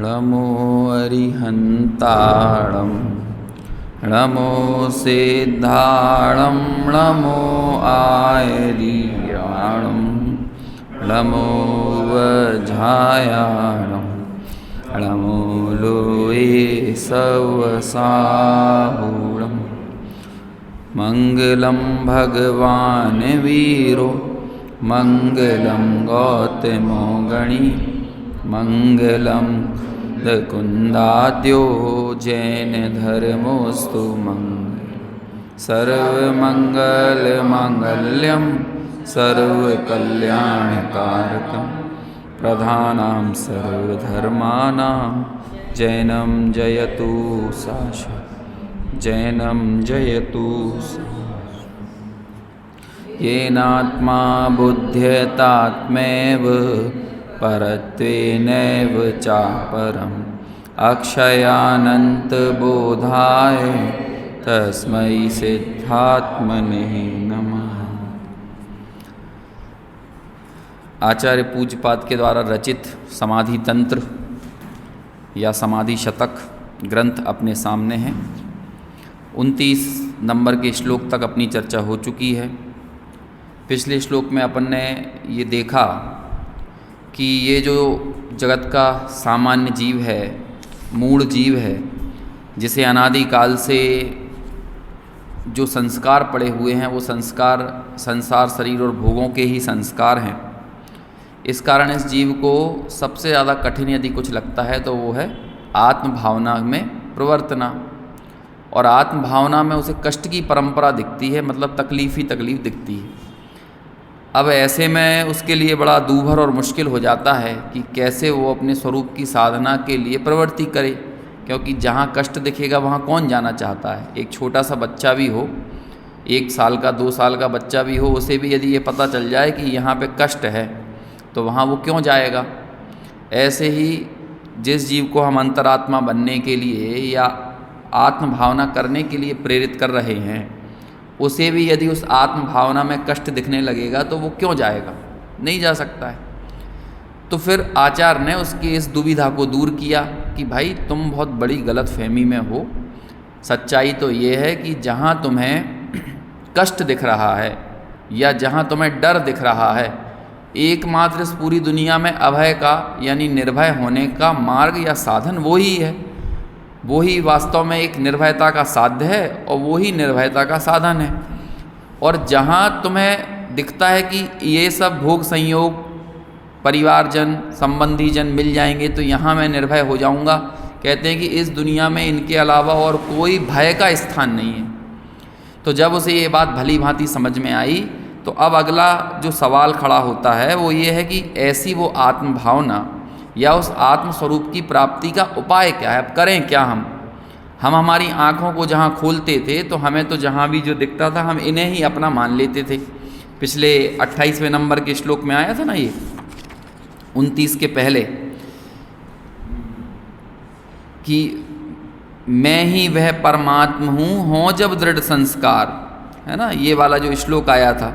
नमो अरिहन्ताणं नमो सिद्धाणं नमो आयर्याणं नमो वज्रायाणं नमो लोये सवसाहूणं मङ्गलं भगवान् वीरो मङ्गलं गौतमो गणी मङ्गलं कुन्दाद्यो जैन धर्मोऽस्तु सर्वमङ्गलमाङ्गल्यं सर्वकल्याणकारकं प्रधानं सर्वधर्माणां जैनं जयतु शाश्वतं जैनं जयतु येनात्मा बुध्यतात्मैव परत्वेनैव चापरम् अक्षयानन्तबोधाय तस्मै सिद्धात्मने नमः। आचार्य पूज्यपाद के द्वारा रचित समाधि तंत्र या समाधि शतक ग्रंथ अपने सामने है। 29 नंबर के श्लोक तक अपनी चर्चा हो चुकी है। पिछले श्लोक में अपन ने ये देखा कि ये जो जगत का सामान्य जीव है, मूल जीव है, जिसे अनादिकाल से जो संस्कार पड़े हुए हैं वो संस्कार संसार शरीर और भोगों के ही संस्कार हैं। इस कारण इस जीव को सबसे ज़्यादा कठिन यदि कुछ लगता है तो वो है आत्म भावना में प्रवर्तना, और आत्म भावना में उसे कष्ट की परंपरा दिखती है, मतलब तकलीफ़ ही तकलीफ़ दिखती है। अब ऐसे में उसके लिए बड़ा दूभर और मुश्किल हो जाता है कि कैसे वो अपने स्वरूप की साधना के लिए प्रवृत्ति करे, क्योंकि जहाँ कष्ट दिखेगा वहाँ कौन जाना चाहता है। एक छोटा सा बच्चा भी हो, 1 साल का 2 साल का बच्चा भी हो, उसे भी यदि ये पता चल जाए कि यहाँ पे कष्ट है तो वहाँ वो क्यों जाएगा। ऐसे ही जिस जीव को हम अंतरात्मा बनने के लिए या आत्म भावना करने के लिए प्रेरित कर रहे हैं, उसे भी यदि उस आत्म भावना में कष्ट दिखने लगेगा तो वो क्यों जाएगा, नहीं जा सकता है। तो फिर आचार्य ने उसकी इस दुविधा को दूर किया कि भाई तुम बहुत बड़ी गलत फहमी में हो। सच्चाई तो ये है कि जहाँ तुम्हें कष्ट दिख रहा है या जहाँ तुम्हें डर दिख रहा है, एकमात्र इस पूरी दुनिया में अभय का यानी निर्भय होने का मार्ग या साधन वो ही है। वो ही वास्तव में एक निर्भयता का साध्य है और वो ही निर्भयता का साधन है। और जहाँ तुम्हें दिखता है कि ये सब भोग संयोग परिवारजन संबंधी जन मिल जाएंगे तो यहाँ मैं निर्भय हो जाऊँगा, कहते हैं कि इस दुनिया में इनके अलावा और कोई भय का स्थान नहीं है। तो जब उसे ये बात भली भांति समझ में आई तो अब अगला जो सवाल खड़ा होता है वो ये है कि ऐसी वो आत्म भावना या उस आत्म स्वरूप की प्राप्ति का उपाय क्या है। अब करें क्या हम हमारी आँखों को जहाँ खोलते थे तो हमें तो जहाँ भी जो दिखता था हम इन्हें ही अपना मान लेते थे। पिछले 28वें नंबर के श्लोक में आया था ना, ये 29 के पहले, कि मैं ही वह परमात्मा हूँ हो जब दृढ़ संस्कार, है ना, ये वाला जो श्लोक आया था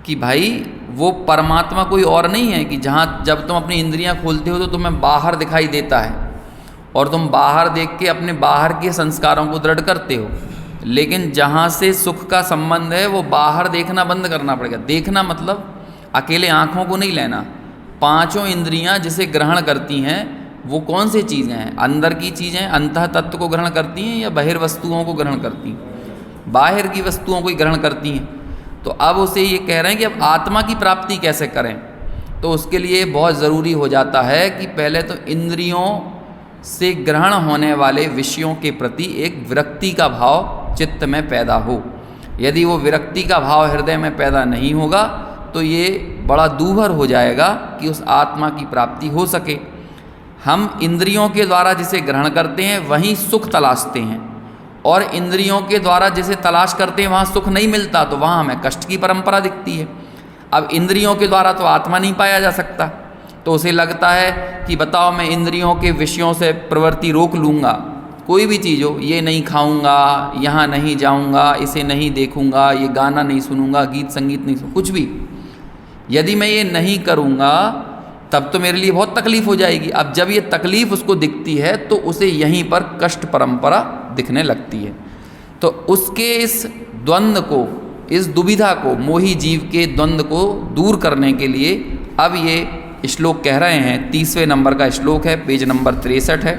कि भाई वो परमात्मा कोई और नहीं है कि जहाँ जब तुम अपनी इंद्रियां खोलते हो तो तुम्हें बाहर दिखाई देता है और तुम बाहर देख के अपने बाहर के संस्कारों को दृढ़ करते हो, लेकिन जहाँ से सुख का संबंध है वो बाहर देखना बंद करना पड़ेगा। देखना मतलब अकेले आँखों को नहीं लेना, 5 इंद्रियाँ जिसे ग्रहण करती हैं वो कौन सी चीज़ें हैं, अंदर की चीज़ें अंतः तत्व को ग्रहण करती हैं या बाहिर वस्तुओं को ग्रहण करती हैं, बाहर की वस्तुओं को ही ग्रहण करती हैं। तो अब उसे ये कह रहे हैं कि अब आत्मा की प्राप्ति कैसे करें, तो उसके लिए बहुत ज़रूरी हो जाता है कि पहले तो इंद्रियों से ग्रहण होने वाले विषयों के प्रति एक विरक्ति का भाव चित्त में पैदा हो। यदि वो विरक्ति का भाव हृदय में पैदा नहीं होगा तो ये बड़ा दूभर हो जाएगा कि उस आत्मा की प्राप्ति हो सके। हम इंद्रियों के द्वारा जिसे ग्रहण करते हैं वहीं सुख तलाशते हैं, और इंद्रियों के द्वारा जिसे तलाश करते हैं वहाँ सुख नहीं मिलता तो वहाँ हमें कष्ट की परंपरा दिखती है। अब इंद्रियों के द्वारा तो आत्मा नहीं पाया जा सकता, तो उसे लगता है कि बताओ मैं इंद्रियों के विषयों से प्रवृत्ति रोक लूँगा, कोई भी चीज़ हो, ये नहीं खाऊँगा, यहाँ नहीं जाऊँगा, इसे नहीं देखूँगा, ये गाना नहीं सुनूँगा, गीत संगीत नहीं सुन, कुछ भी यदि मैं ये नहीं करूँगा तब तो मेरे लिए बहुत तकलीफ हो जाएगी। अब जब ये तकलीफ उसको दिखती है तो उसे यहीं पर कष्ट परंपरा दिखने लगती है। तो उसके इस द्वंद्व को, इस दुविधा को, मोही जीव के द्वंद्व को दूर करने के लिए अब ये श्लोक कह रहे हैं। 30वें नंबर का श्लोक है, पेज नंबर 63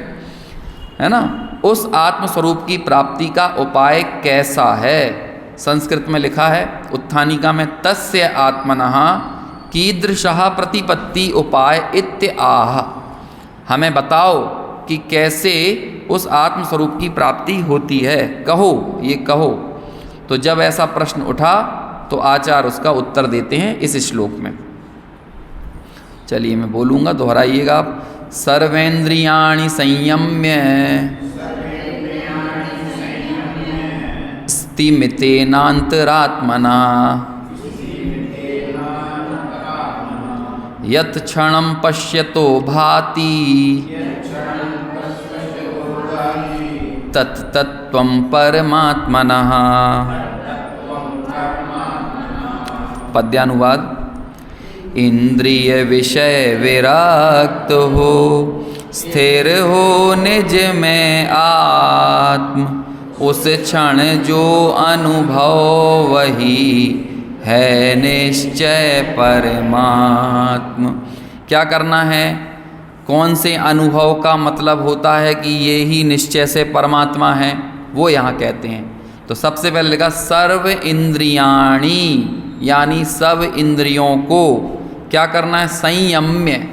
है ना। उस आत्मस्वरूप की प्राप्ति का उपाय कैसा है? संस्कृत में लिखा है उत्थानिका में, तस्य आत्मनः कीदृशः प्रतिपत्ति उपाय इत्य आह। हमें बताओ कि कैसे उस आत्मस्वरूप की प्राप्ति होती है, कहो, ये कहो। तो जब ऐसा प्रश्न उठा तो आचार्य उसका उत्तर देते हैं इस श्लोक में। चलिए मैं बोलूँगा, दोहराइएगा आप। सर्वेन्द्रियाणि संयम्य स्थिमितेनान्तरात्मना यत् क्षणं पश्यतो भाति तत् तत्त्वं परमात्मनः। पद्यानुवाद। इंद्रिय विषय विरक्त हो, स्थिर हो निज में आत्म, उस क्षण जो अनुभव वही है निश्चय परमात्म। क्या करना है? कौन से अनुभव का मतलब होता है कि ये ही निश्चय से परमात्मा है, वो यहाँ कहते हैं। तो सबसे पहले लिखा सर्व इंद्रियाणी, यानी सब इंद्रियों को क्या करना है? संयम्य।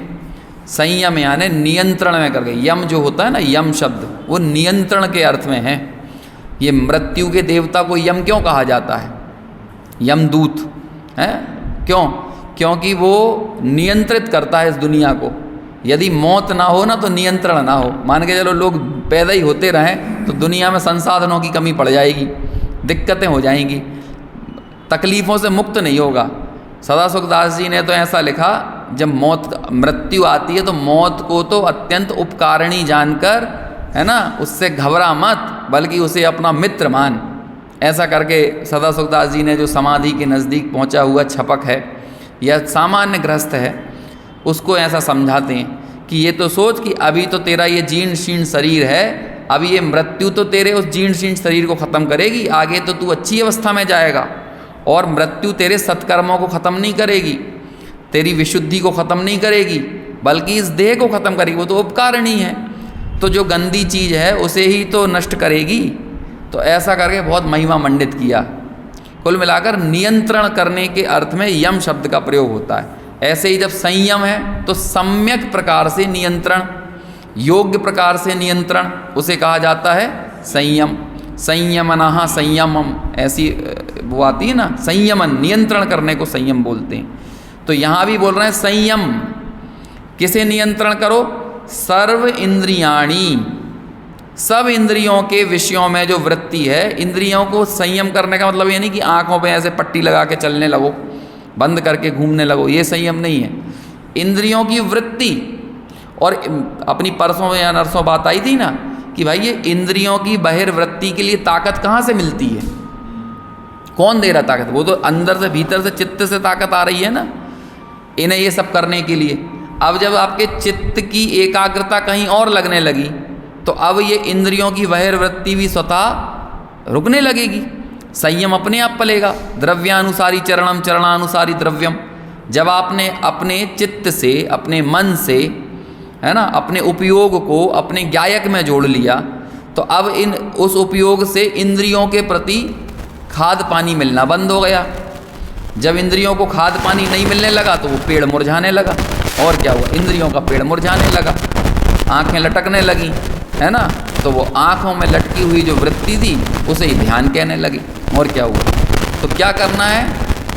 संयम यानी नियंत्रण में करके। यम जो होता है ना, यम शब्द, वो नियंत्रण के अर्थ में है। ये मृत्यु के देवता को यम क्यों कहा जाता है? यमदूत है क्यों? क्योंकि वो नियंत्रित करता है इस दुनिया को। यदि मौत ना हो ना तो नियंत्रण ना हो, मान के चलो लोग पैदा ही होते रहें तो दुनिया में संसाधनों की कमी पड़ जाएगी, दिक्कतें हो जाएंगी, तकलीफ़ों से मुक्त नहीं होगा। सदासुखदास जी ने तो ऐसा लिखा, जब मृत्यु आती है तो मौत को तो अत्यंत उपकारिणी जानकर, है ना, उससे घबरा मत, बल्कि उसे अपना मित्र मान। ऐसा करके सदासुखदास जी ने, जो समाधि के नज़दीक पहुंचा हुआ छपक है या सामान्य गृहस्थ है, उसको ऐसा समझाते हैं कि ये तो सोच कि अभी तो तेरा ये जीर्ण शीर्ण शरीर है, अभी ये मृत्यु तो तेरे उस जीर्ण शीर्ण शरीर को ख़त्म करेगी, आगे तो तू अच्छी अवस्था में जाएगा। और मृत्यु तेरे सत्कर्मों को ख़त्म नहीं करेगी, तेरी विशुद्धि को ख़त्म नहीं करेगी, बल्कि इस देह को ख़त्म करेगी। वो तो उपकारिणी है, तो जो गंदी चीज़ है उसे ही तो नष्ट करेगी। तो ऐसा करके बहुत महिमा मंडित किया। कुल मिलाकर नियंत्रण करने के अर्थ में यम शब्द का प्रयोग होता है। ऐसे ही जब संयम है तो सम्यक प्रकार से नियंत्रण, योग्य प्रकार से नियंत्रण, उसे कहा जाता है संयम। संयमनः संयमम, ऐसी वो आती है ना, संयमन, नियंत्रण करने को संयम बोलते हैं। तो यहाँ भी बोल रहे हैं संयम। किसे नियंत्रण करो? सर्व इंद्रियाणी, सब इंद्रियों के विषयों में जो वृत्ति है, इंद्रियों को संयम करने का मतलब ये नहीं कि आंखों पे ऐसे पट्टी लगा के चलने लगो, बंद करके घूमने लगो, ये संयम नहीं है। इंद्रियों की वृत्ति, और अपनी परसों या नरसों बात आई थी ना कि भाई ये इंद्रियों की बहिर्वृत्ति के लिए ताकत कहाँ से मिलती है? कौन दे रहा ताकत? वो तो अंदर से, भीतर से, चित्त से ताकत आ रही है ना इन्हें ये सब करने के लिए। अब जब आपके चित्त की एकाग्रता कहीं और लगने लगी तो अब ये इंद्रियों की बहिर्वृत्ति भी स्वतः रुकने लगेगी, संयम अपने आप पलेगा। द्रव्यानुसारी चरणम चरणानुसारी द्रव्यम। जब आपने अपने चित्त से, अपने मन से, है ना, अपने उपयोग को अपने ज्ञायक में जोड़ लिया तो अब उस उपयोग से इंद्रियों के प्रति खाद पानी मिलना बंद हो गया। जब इंद्रियों को खाद पानी नहीं मिलने लगा तो वो पेड़ मुरझाने लगा। और क्या हुआ? इंद्रियों का पेड़ मुरझाने लगा, आंखें लटकने लगी, है ना, तो वो आँखों में लटकी हुई जो वृत्ति थी उसे ही ध्यान कहने लगी। और क्या हुआ? तो क्या करना है?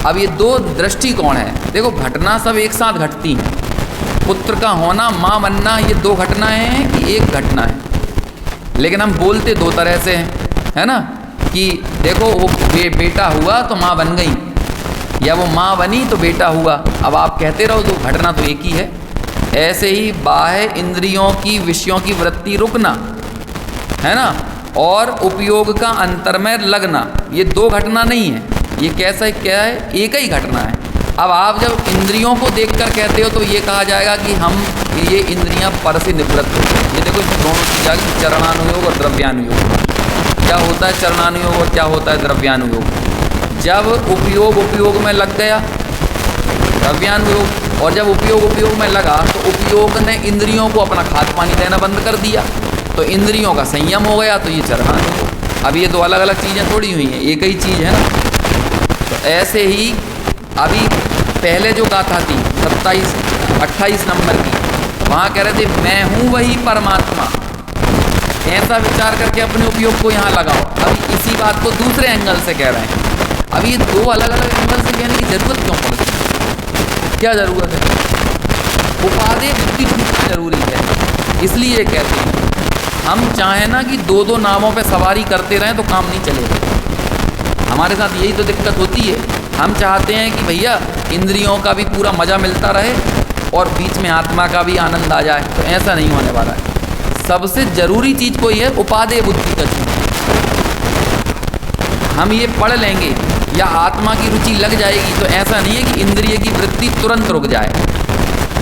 अब ये दो दृष्टिकोण है। देखो, घटना सब एक साथ घटती हैं। पुत्र का होना, माँ बनना, ये दो घटनाएं हैं कि एक घटना है? लेकिन हम बोलते दो तरह से हैं, है ना, कि देखो वो बेटा हुआ तो माँ बन गई, या वो माँ बनी तो बेटा हुआ। अब आप कहते रहो तो घटना तो एक ही है। ऐसे ही बाह्य इंद्रियों की विषयों की वृत्ति रुकना, है ना, और उपयोग का अंतर में लगना, ये दो घटना नहीं है। ये कैसा क्या है? एक ही घटना है। अब आप जब इंद्रियों को देखकर कहते हो तो ये कहा जाएगा कि हम ये इंद्रियां पर से निवृत्त होती हैं। ये देखो दोनों चीज़ आ गई, चरणानुयोग और द्रव्यानुयोग। क्या होता है चरणानुयोग और क्या होता है द्रव्यानुयोग? जब उपयोग में लग गया द्रव्यानुयोग, और जब उपयोग में लगा तो उपयोग ने इंद्रियों को अपना खाद पानी देना बंद कर दिया, तो इंद्रियों का संयम हो गया, तो ये चरणानुयोग। अब ये दो अलग अलग चीज़ें थोड़ी हुई हैं, एक ही चीज़ है ना। तो ऐसे ही अभी पहले जो गाथा थी 28 नंबर की, वहाँ कह रहे थे मैं हूँ वही परमात्मा, ऐसा विचार करके अपने उपयोग को यहाँ लगाओ। अभी इसी बात को दूसरे एंगल से कह रहे हैं। अब ये दो अलग अलग एंगल से कहने की जरूरत क्यों पड़ती है? क्या ज़रूरत है? उपादेय बुद्धि छूटना जरूरी है। इसलिए कहते हैं हम चाहें ना कि दो दो नावों पे सवारी करते रहें तो काम नहीं चलेगा। हमारे साथ यही तो दिक्कत होती है। हम चाहते हैं कि भैया इंद्रियों का भी पूरा मज़ा मिलता रहे और बीच में आत्मा का भी आनंद आ जाए, तो ऐसा नहीं होने वाला है। सबसे ज़रूरी चीज़ कोई है उपादेय बुद्धि का छूटना। हम ये पढ़ लेंगे या आत्मा की रुचि लग जाएगी तो ऐसा नहीं है कि इंद्रिय की वृत्ति तुरंत रुक जाए,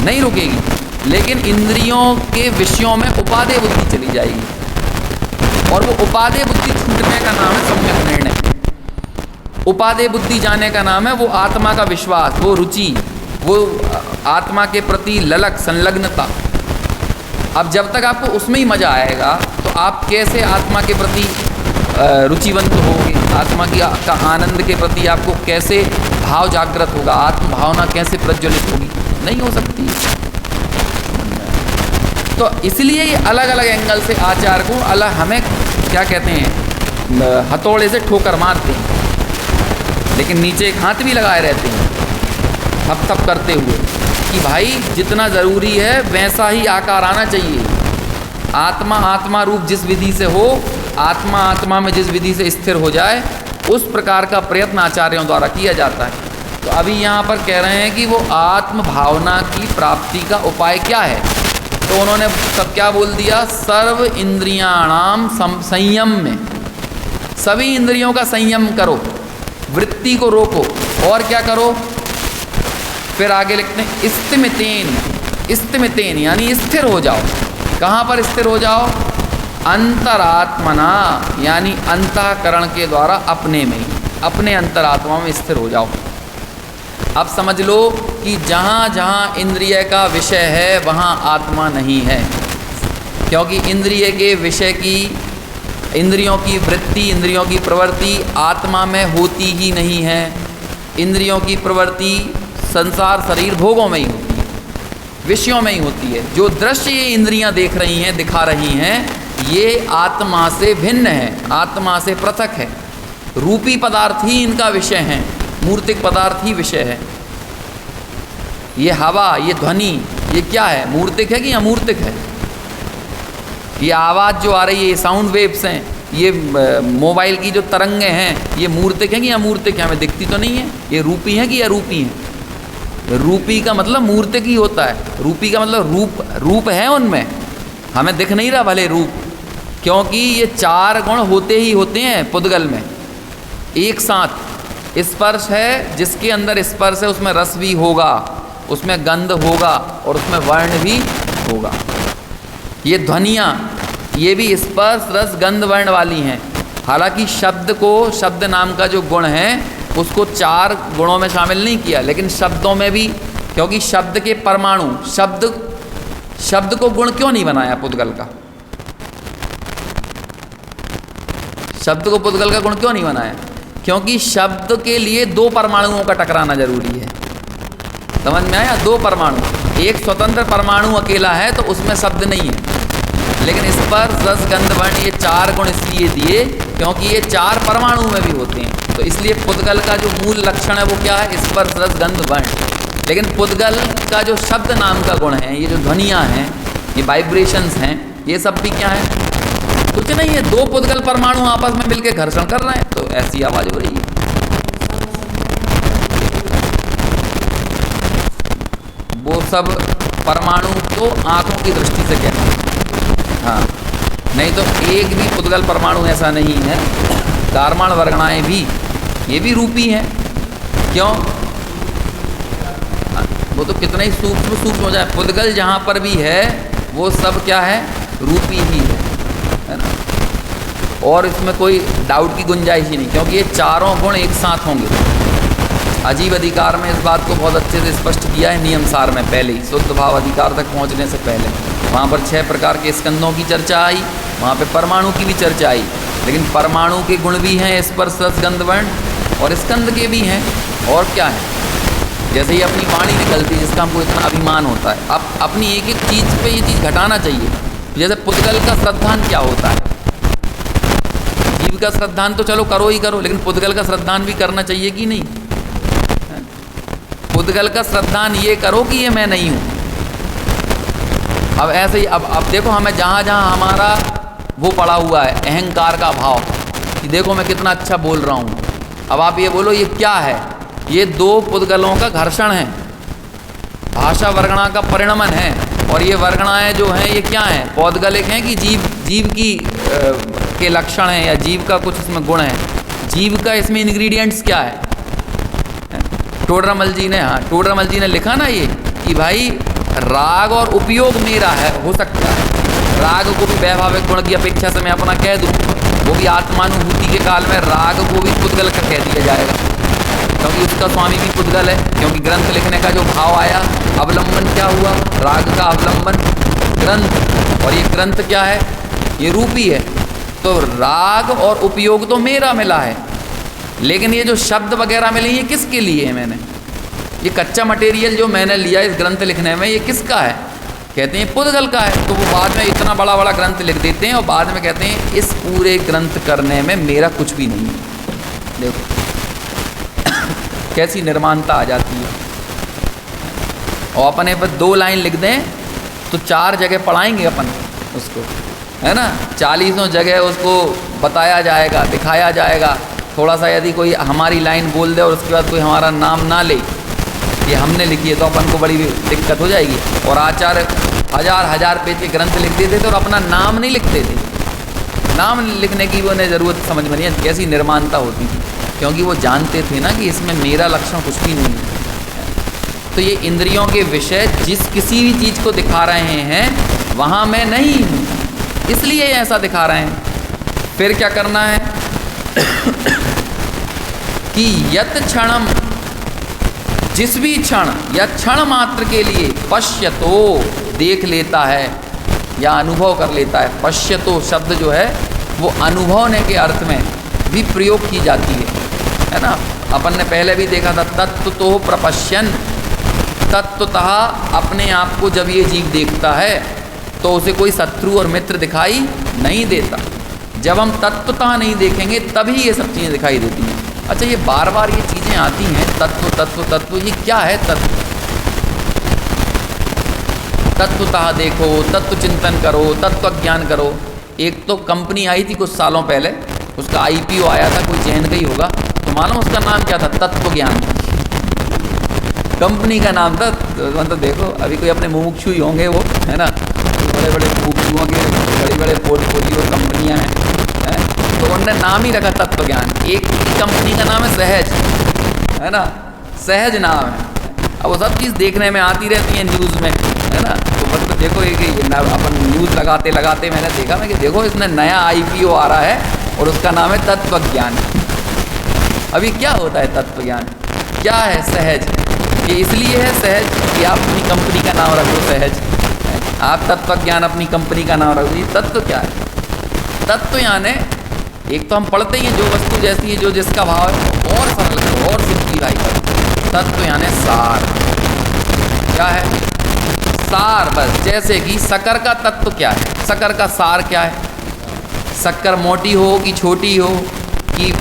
नहीं रुकेगी, लेकिन इंद्रियों के विषयों में उपादेय बुद्धि चली जाएगी। और वो उपादेय बुद्धि छूटने का नाम है सम्यक निर्णय। उपादेय बुद्धि जाने का नाम है वो आत्मा का विश्वास, वो रुचि, वो आत्मा के प्रति ललक संलग्नता। अब जब तक आपको उसमें ही मज़ा आएगा तो आप कैसे आत्मा के प्रति रुचिवंत होगे, आत्मा की का आनंद के प्रति आपको कैसे भाव जागृत होगा, आत्म भावना कैसे प्रज्वलित होगी? नहीं हो सकती। तो इसलिए ये अलग अलग एंगल से आचार को अलग हमें क्या कहते हैं, हथौड़े से ठोकर मारते हैं, लेकिन नीचे एक हाथ भी लगाए रहते हैं थप थप करते हुए कि भाई जितना ज़रूरी है वैसा ही आकार आना चाहिए। आत्मा आत्मा रूप जिस विधि से हो, आत्मा आत्मा में जिस विधि से स्थिर हो जाए, उस प्रकार का प्रयत्न आचार्यों द्वारा किया जाता है। तो अभी यहाँ पर कह रहे हैं कि वो आत्म भावना की प्राप्ति का उपाय क्या है। तो उन्होंने सब क्या बोल दिया, सर्व इंद्रियाणाम संयम में, सभी इंद्रियों का संयम करो, वृत्ति को रोको, और क्या करो, फिर आगे लिखते हैं स्थिमितेन, स्थिमितेन यानी स्थिर हो जाओ। कहाँ पर स्थिर हो जाओ? अंतरात्मना यानी अंतःकरण के द्वारा अपने में ही, अपने अंतरात्मा में स्थिर हो जाओ। अब समझ लो कि जहाँ जहाँ इंद्रिय का विषय है वहाँ आत्मा नहीं है, क्योंकि इंद्रिय के विषय की, इंद्रियों की वृत्ति, इंद्रियों की प्रवृत्ति आत्मा में होती ही नहीं है। इंद्रियों की प्रवृत्ति संसार शरीर भोगों में ही होती है, विषयों में ही होती है। जो दृश्य ये इंद्रियां देख रही हैं, दिखा रही हैं, ये आत्मा से भिन्न है, आत्मा से पृथक है। रूपी पदार्थ ही इनका विषय है, मूर्तिक पदार्थ ही विषय है। ये हवा, ये ध्वनि, ये क्या है, मूर्तिक है कि अमूर्तिक है? ये आवाज़ जो आ रही है, ये साउंड वेव्स हैं, ये मोबाइल की जो तरंगें हैं, ये मूर्तिक हैं कि अमूर्तिक हैं? हमें दिखती तो नहीं है। ये रूपी हैं कि अरूपी हैं? रूपी का मतलब मूर्तिक ही होता है, रूपी का मतलब रूप है उनमें, हमें दिख नहीं रहा भले रूप, क्योंकि ये चार गुण होते ही होते हैं पुद्गल में एक साथ। स्पर्श है, जिसके अंदर स्पर्श है उसमें रस भी होगा, उसमें गंध होगा और उसमें वर्ण भी होगा। ये ध्वनियाँ, ये भी स्पर्श रस गंध वर्ण वाली हैं। हालांकि शब्द को, शब्द नाम का जो गुण है उसको चार गुणों में शामिल नहीं किया, लेकिन शब्दों में भी, क्योंकि शब्द के परमाणु, शब्द को गुण क्यों नहीं बनाया पुद्गल का? शब्द को पुद्गल का गुण क्यों नहीं बनाया? क्योंकि शब्द के लिए दो परमाणुओं का टकराना जरूरी है। समझ में आया? दो परमाणु, एक स्वतंत्र परमाणु अकेला है तो उसमें शब्द नहीं है, लेकिन स्पर्श रस गंध वर्ण ये चार गुण इसलिए दिए क्योंकि ये चार परमाणु में भी होते हैं। तो इसलिए पुद्गल का जो मूल लक्षण है वो क्या है? स्पर्श रस गंध वर्ण। लेकिन पुद्गल का जो शब्द नाम का गुण है, ये जो ध्वनियाँ हैं, ये वाइब्रेशंस हैं, ये सब भी क्या है? कुछ नहीं है, दो पुद्गल परमाणु आपस में मिलकर घर्षण कर रहे हैं तो ऐसी आवाज़ हो रही है। वो सब परमाणु तो आँखों की दृष्टि से कहते हैं, हाँ, नहीं तो एक भी पुद्गल परमाणु ऐसा नहीं है। कारमाण वर्गणाएँ भी, ये भी रूपी हैं। क्यों? तो कितना ही सूक्ष्म सूक्ष्म हो जाए, पुद्गल जहाँ पर भी है वो सब क्या है, रूपी ही है ना। और इसमें कोई डाउट की गुंजाइश ही नहीं, क्योंकि ये चारों गुण एक साथ होंगे। अजीब अधिकार में इस बात को बहुत अच्छे से स्पष्ट किया है नियम सार में, पहले ही शुद्ध भाव अधिकार तक पहुँचने से पहले। वहाँ पर 6 प्रकार के स्कंदों की चर्चा आई, वहाँ पे परमाणु की भी चर्चा आई, लेकिन परमाणु के गुण भी हैं स्पर्श रस गंध वर्ण, और स्कंद के भी हैं। और क्या है, जैसे ही अपनी वाणी निकलती है जिसका हमको इतना अभिमान होता है, अब अपनी एक एक चीज़ पे ये चीज़ घटाना चाहिए। जैसे पुद्गल का श्रद्धान क्या होता है, जीव का श्रद्धान तो चलो करो ही करो, लेकिन पुद्गल का श्रद्धान भी करना चाहिए कि नहीं। पुद्गल का श्रद्धान ये करो कि ये मैं नहीं हूँ। अब ऐसे ही अब देखो हमें जहाँ जहाँ हमारा वो पड़ा हुआ है अहंकार का भाव कि देखो मैं कितना अच्छा बोल रहा हूँ, अब आप ये बोलो ये क्या है, ये 2 पुद्गलों का घर्षण है, भाषा वर्गणा का परिणमन है। और ये वर्गणाएँ जो हैं ये क्या हैं, पौद्गलिक हैं कि जीव की के लक्षण हैं, या जीव का कुछ इसमें गुण है। जीव का इसमें इंग्रेडिएंट्स क्या है, टोडरमल जी ने लिखा ना ये कि भाई राग और उपयोग मेरा है, हो सकता है राग को भी वैभाविक गुण की अपेक्षा से मैं अपना कह दूँ, वो भी आत्मानुभूति के काल में राग को भी पुद्गल का कह दिया जाएगा, क्योंकि उसका स्वामी भी पुद्गल है। क्योंकि ग्रंथ लिखने का जो भाव आया, अवलंबन क्या हुआ, राग का अवलंबन ग्रंथ, और ये ग्रंथ क्या है, ये रूपी है। तो राग और उपयोग तो मेरा मिला है, लेकिन ये जो शब्द वगैरह मिले ये किसके लिए है, मैंने ये कच्चा मटेरियल जो मैंने लिया इस ग्रंथ लिखने में ये किसका है, कहते हैं पुद्गल का है। तो वो बाद में इतना बड़ा बड़ा ग्रंथ लिख देते हैं और बाद में कहते हैं इस पूरे ग्रंथ करने में मेरा कुछ भी नहीं है। देखो कैसी निर्माणता आ जाती है। और अपने पर 2 लाइन लिख दें तो 4 जगह पढ़ाएंगे अपन उसको, है ना, 40 जगह उसको बताया जाएगा, दिखाया जाएगा। थोड़ा सा यदि कोई हमारी लाइन बोल दे और उसके बाद कोई हमारा नाम ना ले, ये हमने लिखी है, तो अपन को बड़ी दिक्कत हो जाएगी। और आचार्य हजार पेज के ग्रंथ लिख देते थे और अपना नाम नहीं लिखते थे, नाम लिखने की उन्हें ज़रूरत समझ में नहीं है, कैसी निर्माणता होती थी, क्योंकि वो जानते थे ना कि इसमें मेरा लक्षण कुछ भी नहीं है। तो ये इंद्रियों के विषय जिस किसी भी चीज़ को दिखा रहे हैं वहाँ मैं नहीं हूँ, इसलिए ऐसा दिखा रहे हैं। फिर क्या करना है कि यत क्षणम, जिस भी क्षण या क्षण मात्र के लिए पश्यतो देख लेता है या अनुभव कर लेता है। पश्यतो शब्द जो है वो अनुभवने के अर्थ में भी प्रयोग की जाती है ना। अपन ने पहले भी देखा था तत्वतो प्रपश्यन, तत्वतः अपने आप को जब ये जीव देखता है तो उसे कोई शत्रु और मित्र दिखाई नहीं देता। जब हम तत्वतः नहीं देखेंगे तभी ये सब चीज़ें दिखाई देती हैं। अच्छा, ये बार बार ये चीज़ें आती हैं, तत्व तत्व तत्व, ये क्या है तत्व? तत्वतः देखो, तत्व चिंतन करो, तत्व ज्ञान करो। एक तो कंपनी आई थी कुछ सालों पहले, उसका IPO आया था, कोई जैन का ही होगा, तो मालूम उसका नाम क्या था? तत्व ज्ञान कंपनी का नाम था। मतलब देखो, अभी कोई अपने मुमुक्षु ही होंगे वो, है ना, बड़े बड़े मुमुक्षुओं के बड़े बड़े पोर्टफोलियो कंपनियां हैं, तो उन्होंने नाम ही रखा तत्व ज्ञान। एक कंपनी का नाम है सहज, है ना, सहज नाम है। अब वो सब चीज़ देखने में आती रहती है न्यूज़ में, है ना। तो मतलब देखो एक अपन न्यूज़ लगाते लगाते मैंने देखा मैं कि देखो इसमें नया IPO आ रहा है और उसका नाम है तत्व ज्ञान। अभी क्या होता है तत्व ज्ञान? क्या है सहज? ये इसलिए है सहज कि आप अपनी कंपनी का नाम रखो सहज, आप तत्व ज्ञान अपनी कंपनी का नाम रखो। ये तत्व क्या है? तत्व यानी एक तो हम पढ़ते ही हैं जो वस्तु जैसी है, जो जिसका भाव है, और सरल करो और सिंप्लीफाई करो। तत्व यानी सार। क्या है? सार। बस जैसे कि शक्कर का तत्व क्या है, शक्कर का सार क्या है? शक्कर मोटी हो कि छोटी हो, कि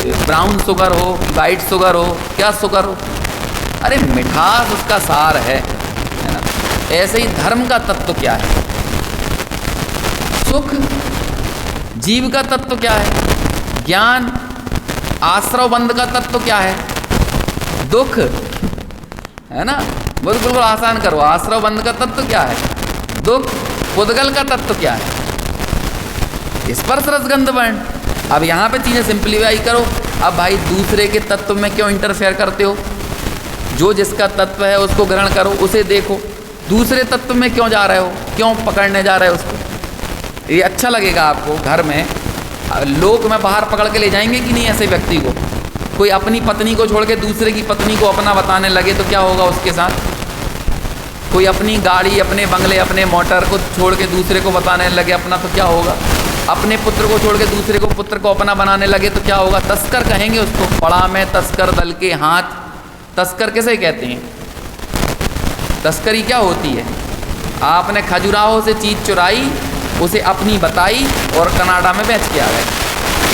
ब्राउन शुगर हो कि वाइट शुगर हो, क्या शुगर हो, अरे मिठास उसका सार है ना। ऐसे ही धर्म का तत्व क्या है? सुख। जीव का तत्व क्या है? ज्ञान। आश्रव बंध का तत्व क्या है? दुख, है ना। बिल्कुल आसान करो। आश्रव बंध का तत्व क्या है? दुख। पुद्गल का तत्व क्या है? स्पर्श रस गंध वर्ण। अब यहाँ पे चीज़ें सिंप्लीफाई करो। अब भाई दूसरे के तत्व में क्यों इंटरफेयर करते हो? जो जिसका तत्व है उसको ग्रहण करो, उसे देखो। दूसरे तत्व में क्यों जा रहे हो, क्यों पकड़ने जा रहे हो उसको? ये अच्छा लगेगा आपको। घर में लोग में बाहर पकड़ के ले जाएंगे कि नहीं ऐसे व्यक्ति को? कोई अपनी पत्नी को छोड़ के दूसरे की पत्नी को अपना बताने लगे तो क्या होगा उसके साथ? कोई अपनी गाड़ी, अपने बंगले, अपने मोटर को छोड़ के दूसरे को बताने लगे अपना तो क्या होगा? अपने पुत्र को छोड़ के दूसरे को पुत्र को अपना बनाने लगे तो क्या होगा? तस्कर कहेंगे उसको। पड़ा में तस्कर दल के हाथ। तस्कर किसे कहते हैं? तस्करी क्या होती है? आपने खजुराहो से चीज़ चुराई, उसे अपनी बताई और कनाडा में बेच के आ गए,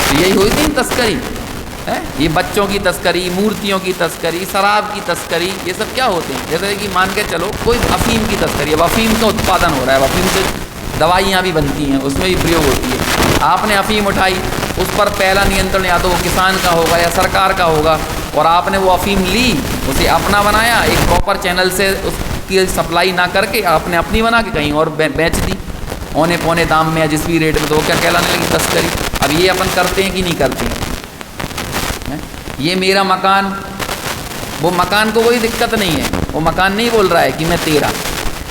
तो यही हुई थी तस्करी है। ये बच्चों की तस्करी, मूर्तियों की तस्करी, शराब की तस्करी, ये सब क्या होते हैं? जैसे कि मान के चलो कोई अफीम की तस्करी, अब अफीम का उत्पादन हो रहा है, अफीम से दवाइयाँ भी बनती हैं, उसमें भी प्रयोग होती है। आपने अफीम उठाई, उस पर पहला नियंत्रण या तो वो किसान का होगा या सरकार का होगा, और आपने वो अफीम ली, उसे अपना बनाया, एक प्रॉपर चैनल से उसकी सप्लाई ना करके आपने अपनी बना के कहीं और बेच दी औने पौने दाम में या जिस भी रेट में, तो क्या कहलाने लगी? तस्करी। अब ये अपन करते हैं कि नहीं करते हैं? ये मेरा मकान, वो मकान को कोई दिक्कत नहीं है, वो मकान नहीं बोल रहा है कि मैं तेरा,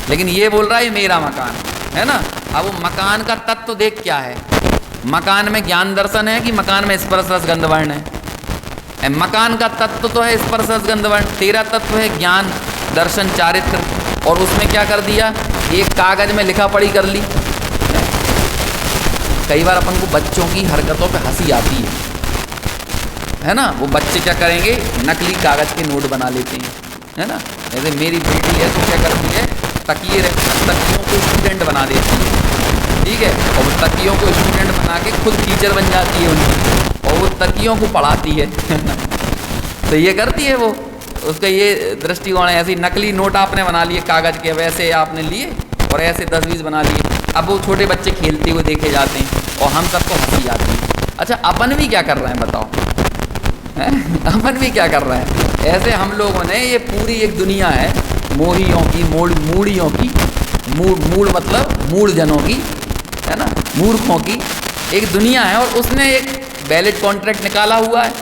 लेकिन ये बोल रहा है मेरा मकान है ना। अब वो मकान का तत्व देख क्या है? मकान में ज्ञान दर्शन है कि मकान में स्पर्श रस गंध वर्ण है? मकान का तत्व तो है स्पर्श रस गंध वर्ण, तेरा तत्व है ज्ञान दर्शन चारित्र, और उसमें क्या कर दिया? एक कागज में लिखा पढ़ी कर ली। कई बार अपन को बच्चों की हरकतों पे हंसी आती है ना। वो बच्चे क्या करेंगे? नकली कागज के नोट बना लेते हैं, है ना। जैसे मेरी बेटी है तो क्या करती है? तकियों को स्टूडेंट बना देती है, ठीक है, और वो तकियों को स्टूडेंट बना के खुद टीचर बन जाती है उनकी, और वो तकियों को पढ़ाती है तो ये करती है वो, उसका ये दृष्टिकोण है। ऐसी नकली नोट आपने बना लिए कागज़ के, वैसे आपने लिए और ऐसे 10-20 बना लिए। अब वो छोटे बच्चे खेलते हुए देखे जाते हैं और हम सबको हंसी आती है। अच्छा, अपन भी क्या कर रहे हैं बताओ? अपन भी क्या कर रहे हैं? ऐसे हम लोगों ने, ये पूरी एक दुनिया है मोहियों की, मूढ़ियों की, मूढ़ मतलब मूढ़ जनों की, है ना, मूर्खों की एक दुनिया है, और उसने एक वैलिड कॉन्ट्रैक्ट निकाला हुआ है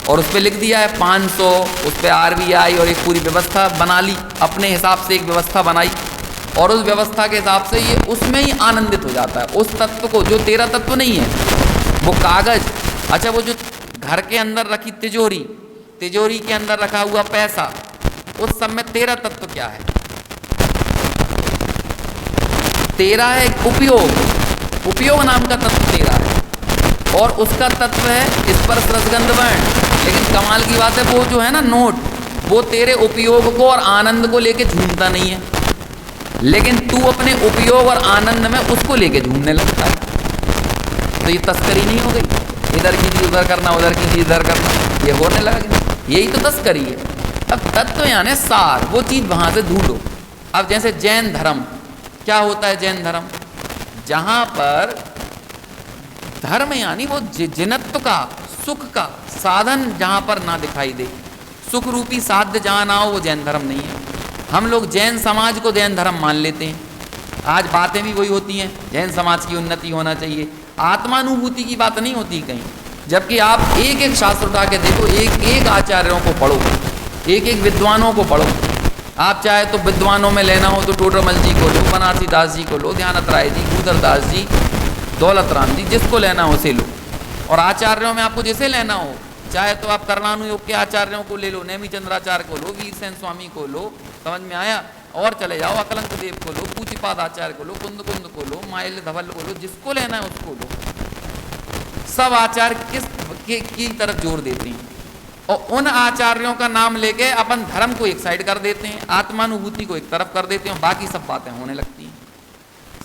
और उस पर लिख दिया है 500, उस पर RBI और एक पूरी व्यवस्था बना ली, अपने हिसाब से एक व्यवस्था बनाई, और उस व्यवस्था के हिसाब से ये उसमें ही आनंदित हो जाता है। उस तत्व को जो तेरा तत्व नहीं है, वो कागज, अच्छा वो जो घर के अंदर रखी तिजोरी के अंदर रखा हुआ पैसा, उस सब में तेरा तत्व क्या है? तेरा है उपयोग नाम का तत्व तेरा है, और उसका तत्व है स्पर्श रसगंध वर्ण। लेकिन कमाल की बात है, वो जो है ना नोट, वो तेरे उपयोग को और आनंद को लेके झूमता नहीं है, लेकिन तू अपने उपयोग और आनंद में उसको लेके झूमने लगता है। तो ये तस्करी नहीं हो गई? इधर की चीज उधर करना, उधर की चीज इधर करना, ये होने लगा। यही तो तस्करी है। अब तत्व यानी सार, वो चीज़ वहाँ से ढूंढो। अब जैसे जैन धर्म, क्या होता है जैन धर्म? जहाँ पर धर्म यानी वो जिनत्व का, सुख का साधन जहाँ पर ना दिखाई दे, सुख रूपी साध्य जहाँ ना हो, वो जैन धर्म नहीं है। हम लोग जैन समाज को जैन धर्म मान लेते हैं। आज बातें भी वही होती हैं, जैन समाज की उन्नति होना चाहिए, आत्मानुभूति की बात नहीं होती कहीं। जबकि आप एक एक शास्त्र उठा के देखो, एक एक आचार्यों को पढ़ो, एक एक विद्वानों को पढ़ो। आप चाहे तो विद्वानों में लेना हो तो टोडरमल जी को लो, बनारसी दास जी को लो, ध्यानत राय जी, भूधर दास जी, दौलत राम जी, जिसको लेना हो उसे लो। और आचार्यों में आपको जिसे लेना हो, चाहे तो आप कर्णानुयोग के आचार्यों को ले लो, नेमी चंद्राचार्य को लो, वीरसेन स्वामी को लो, समझ में आया? और चले जाओ अकलंक देव को लो, पूज्यपाद आचार्य को लो, कुंद को लो, माइल धवल को लो, जिसको लेना है उसको लो। सब आचार्य की तरफ जोर देते हैं, और उन आचार्यों का नाम लेके अपन धर्म को एक साइड कर देते हैं, आत्मानुभूति को एक तरफ कर देते हैं, बाकी सब बातें होने लगती हैं।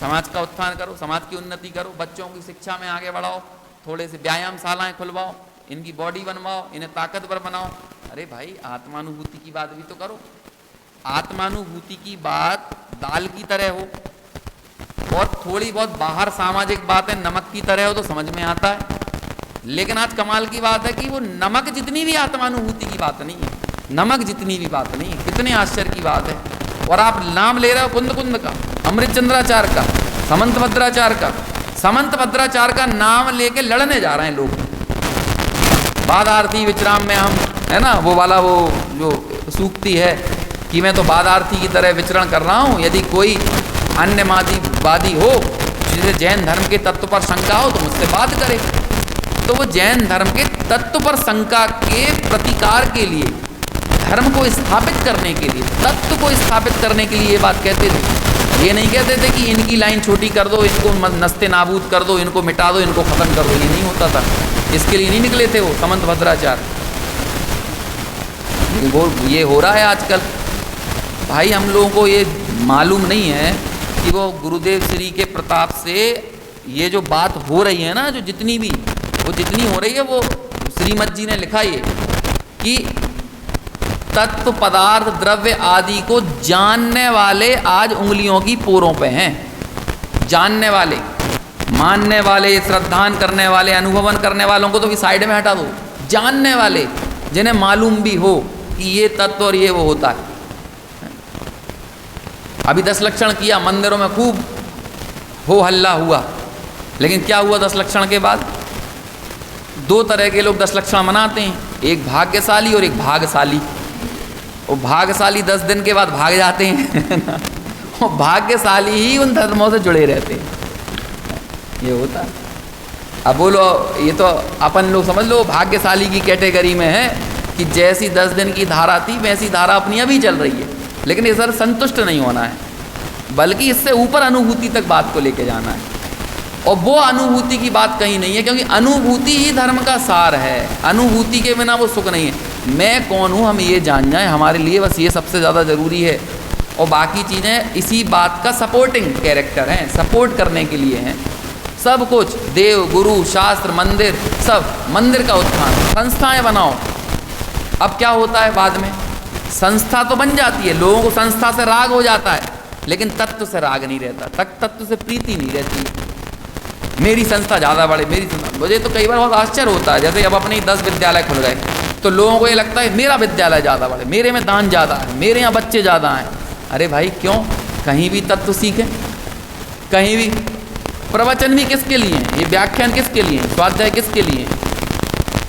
समाज का उत्थान करो, समाज की उन्नति करो, बच्चों की शिक्षा में आगे बढ़ाओ, थोड़े से व्यायामशालाएं खुलवाओ, इनकी बॉडी बनवाओ, इन्हें ताकतवर बनाओ। अरे भाई, आत्मानुभूति की बात भी तो करो। आत्मानुभूति की बात दाल की तरह हो और थोड़ी बहुत बाहर सामाजिक बातें नमक की तरह हो तो समझ में आता है। लेकिन आज कमाल की बात है कि वो नमक जितनी भी आत्मानुभूति की बात नहीं है, नमक जितनी भी बात नहीं है। कितने आश्चर्य की बात है। और आप नाम ले रहे हो कुंद का, अमृत चंद्राचार्य का, समंत भद्राचार्य का। समंत भद्राचार्य का नाम लेके लड़ने जा रहे हैं लोग। बाधार्थी विश्राम में हम, है ना, वो वाला वो जो तो सूक्ति है कि मैं तो बादार्थी की तरह विचरण कर रहा हूँ, यदि कोई अन्यवादी हो जिसे जैन धर्म के तत्व पर शंका हो तो मुझसे बात करे। तो वो जैन धर्म के तत्व पर शंका के प्रतिकार के लिए, धर्म को स्थापित करने के लिए, तत्व को स्थापित करने के लिए ये बात कहते थे। ये नहीं कहते थे कि इनकी लाइन छोटी कर दो, इनको नस्ते नाबूद कर दो, इनको मिटा दो, इनको खत्म कर दो, ये नहीं होता था। इसके लिए नहीं निकले थे वो समंत भद्राचार्य। वो ये हो रहा है आजकल भाई, हम लोगों को ये मालूम नहीं है कि वो गुरुदेव श्री के प्रताप से ये जो बात हो रही है ना, जो जितनी हो रही है, वो श्रीमद जी ने लिखा ये कि तत्व पदार्थ द्रव्य आदि को जानने वाले आज उंगलियों की पोरों पे हैं। जानने वाले, मानने वाले, श्रद्धान करने वाले, अनुभवन करने वालों को तो भी साइड में हटा दो। जानने वाले जिन्हें मालूम भी हो कि ये तत्व और ये वो होता है। अभी 10 लक्षण किया, मंदिरों में खूब हो हल्ला हुआ, लेकिन क्या हुआ 10 लक्षण के बाद? 2 तरह के लोग 10 लक्षण मनाते हैं, एक भाग्यशाली और एक भागशाली। और भाग्यशाली 10 दिन के बाद भाग जाते हैं और भाग्यशाली ही उन धर्मों से जुड़े रहते हैं। ये होता है। अब बोलो, ये तो अपन लोग समझ लो भाग्यशाली की कैटेगरी में है कि जैसी 10 दिन की धारा थी वैसी धारा अपनी अभी चल रही है। लेकिन इस पर संतुष्ट नहीं होना है, बल्कि इससे ऊपर अनुभूति तक बात को लेके जाना है। और वो अनुभूति की बात कहीं नहीं है, क्योंकि अनुभूति ही धर्म का सार है। अनुभूति के बिना वो सुख नहीं है। मैं कौन हूँ हम ये जान जाए, हमारे लिए बस ये सबसे ज़्यादा ज़रूरी है। और बाकी चीज़ें इसी बात का सपोर्टिंग कैरेक्टर हैं, सपोर्ट करने के लिए हैं। सब कुछ देव, गुरु, शास्त्र, मंदिर, सब मंदिर का उत्थान, संस्थाएं बनाओ। अब क्या होता है बाद में, संस्था तो बन जाती है, लोगों को संस्था से राग हो जाता है, लेकिन तत्व से राग नहीं रहता, तत्व से प्रीति नहीं रहती। मेरी संस्था ज़्यादा बढ़े, मेरी संस्था। मुझे तो कई बार बहुत आश्चर्य होता है, जैसे अब अपने 10 विद्यालय खुल गए तो लोगों को ये लगता है मेरा विद्यालय ज़्यादा बढ़े, मेरे में दान ज़्यादा है, मेरे यहाँ बच्चे ज़्यादा हैं। अरे भाई क्यों? कहीं भी तत्व सीखें, कहीं भी प्रवचन भी किसके लिए हैं, ये व्याख्यान किसके लिए हैं, स्वाध्याय किसके लिए हैं?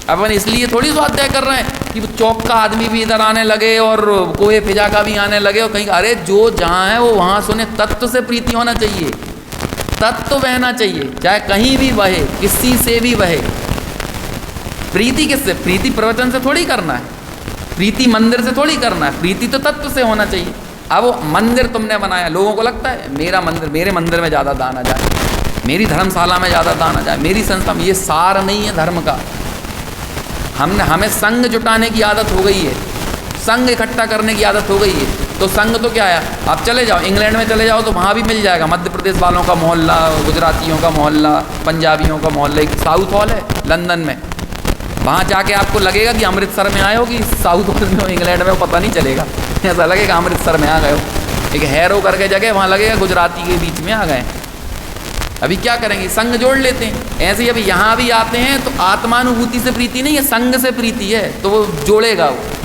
अपन इसलिए थोड़ी स्वाध्याय कर रहे हैं कि चौक का आदमी भी इधर आने लगे और कोहे फिजा का भी आने लगे और कहीं, अरे जो जहाँ है वो वहाँ सुने। तत्व से प्रीति होना चाहिए, तत्व बहना चाहिए, चाहे कहीं भी बहे, किसी से भी बहे। प्रीति किससे? प्रीति प्रवचन से थोड़ी करना है, प्रीति मंदिर से थोड़ी करना है, प्रीति तो तत्व से होना चाहिए। अब वो मंदिर तुमने बनाया, लोगों को लगता है मेरा मंदिर, मेरे मंदिर में ज़्यादा दान आ जाए, मेरी धर्मशाला में ज़्यादा दान आ जाए, मेरी संस्था में। ये सार नहीं है धर्म का। हमें संघ जुटाने की आदत हो गई है, संघ इकट्ठा करने की आदत हो गई है। तो संघ तो क्या है, आप चले जाओ इंग्लैंड में चले जाओ तो वहाँ भी मिल जाएगा, मध्य प्रदेश वालों का मोहल्ला, गुजरातियों का मोहल्ला, पंजाबियों का मोहल्ला। एक साउथ हॉल है लंदन में, वहाँ जाके आपको लगेगा कि अमृतसर में आए हो कि साउथ हॉल में हो इंग्लैंड में, वो पता नहीं चलेगा। ऐसा लगेगा अमृतसर में आ गए हो। एक हैरो करके जगह, वहाँ लगेगा गुजराती के बीच में आ गए। अभी क्या करेंगे, संघ जोड़ लेते हैं। ऐसे ही अभी यहाँ भी आते हैं तो आत्मानुभूति से प्रीति नहीं है, संघ से प्रीति है, तो वो जोड़ेगा, वो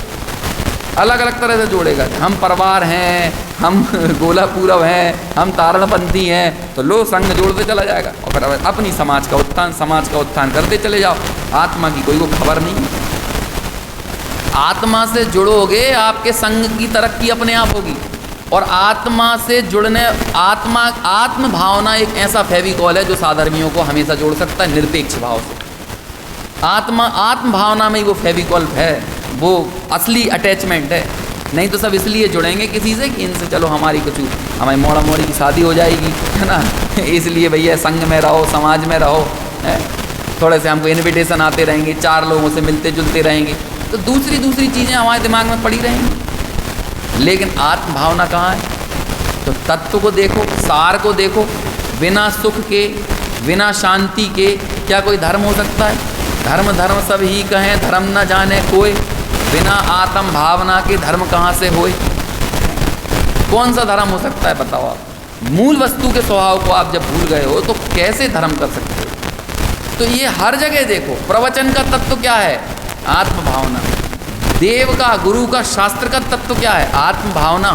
अलग अलग तरह से जोड़ेगा। हम परवार हैं, हम गोला पूरब हैं, हम तारणपंथी हैं, तो लो संघ जोड़ते चला जाएगा और फिर अपनी समाज का उत्थान करते चले जाओ। आत्मा की कोई को खबर नहीं। आत्मा से जुड़ोगे, आपके संघ की तरक्की अपने आप होगी। और आत्मा से जुड़ने, आत्म भावना एक ऐसा फेविकॉल है जो साधर्मियों को हमेशा जोड़ सकता है निरपेक्ष भाव से। आत्म भावना में ही वो फेविकॉल है, वो असली अटैचमेंट है। नहीं तो सब इसलिए जुड़ेंगे किसी से कि इनसे चलो हमारी मोड़ा मोड़ी की शादी हो जाएगी, है ना, इसलिए भैया संघ में रहो, समाज में रहो, थोड़े से हमको इन्विटेशन आते रहेंगे, 4 लोगों से मिलते जुलते रहेंगे, तो दूसरी चीज़ें हमारे दिमाग में पड़ी रहेंगी। लेकिन आत्म भावना कहाँ है? तो तत्व को देखो, सार को देखो। बिना सुख के, बिना शांति के क्या कोई धर्म हो सकता है? धर्म सब ही कहें, धर्म न जाने कोई। बिना आत्म भावना के धर्म कहाँ से होए? कौन सा धर्म हो सकता है बताओ आप? मूल वस्तु के स्वभाव को आप जब भूल गए हो तो कैसे धर्म कर सकते हो? तो ये हर जगह देखो। प्रवचन का तत्व क्या है? आत्म भावना। देव का, गुरु का, शास्त्र का तत्व क्या है? आत्म भावना।